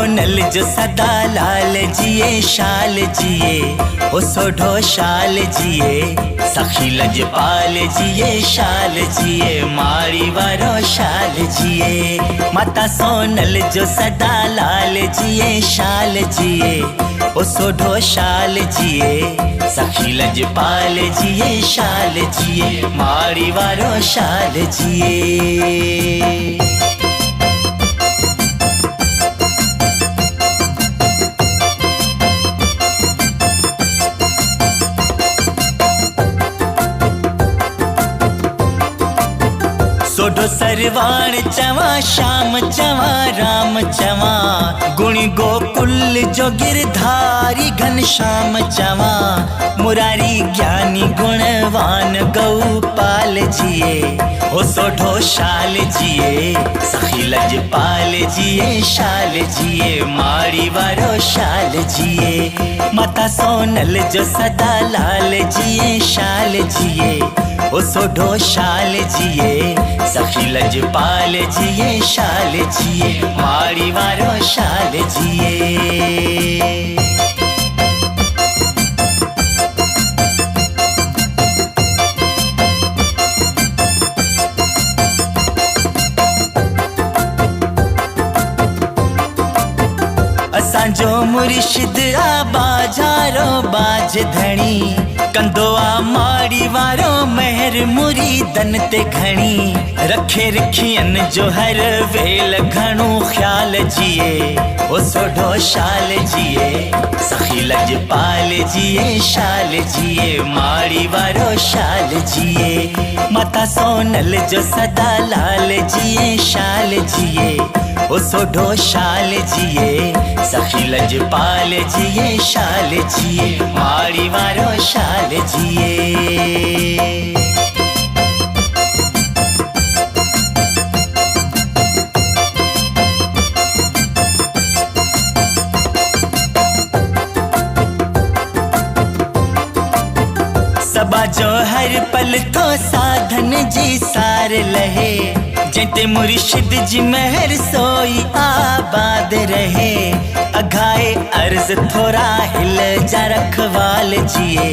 सोनल जो सदा लाल जिए शाल जिए, ओ सोढ़ो शाल जिए, सखी लजपाल जिए शाल जिए, माड़ी वारो शाल जिए। माता सोनल जो सदा लाल जिए शाल जिए, ओ सोढ़ो शाल जिए, सखी लजपाल जिए शाल जिए, माड़ी वारो शाल जिए। सोढ़ो सरवाण चवा श्याम चवा राम चवा, गुणी गोकुल जो गिरधारी घनश्याम चवा, मुरारी ज्ञानी गुणवान गौपाल जिए, ओ सोढ़ो शाल जिए, सखी लजपाल जिए शाल जिए, माड़ी वारो शाल जिए। माता सोनल जो सदा लाल जिए शाल जिए, ओ सोढ़ो शाल जिए, सखी लजपाल जिए शाल जिए, माड़ी वारो शाल जिए। असांजो मुर्शिद आ बाजारो बाज धणी, कंदो आ माड़ी वारो महर मुरीदन ते घणी, रखे रखियन जो हर वेल घणो ख्याल जिए, ओ सोढ़ो शाल जिए, सखी लजपाल जिए शाल जिए, माड़ी वारो शाल जिए। माता सोनल जो सदा लाल जिए शाल जिए, ओ सोढ़ो शाल जिए, सखी लजपाल जिए शाल जिए, माड़ी वारो शाल जिए। सबा जो हर पल तो साधन जी सार लहे, जैते मुर्शिद जी महर सोई आबाद रहे, अघाए अर्ज थोड़ा हिल जा रखवाल जिए,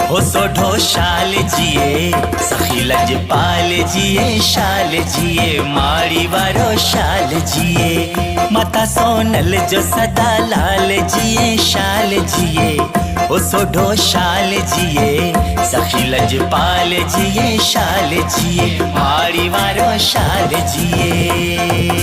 हो सोढ़ो शाल जिए, सखी लजपाल जिए शाल जिए, माड़ी वारो शाल जिए। माता सोनल जो सदा लाल जिए शाल जिए, ओ सोढ़ो शाल जिए, सखी लजपाल जिए शाल जिए, माड़ी वारो शाल जिए।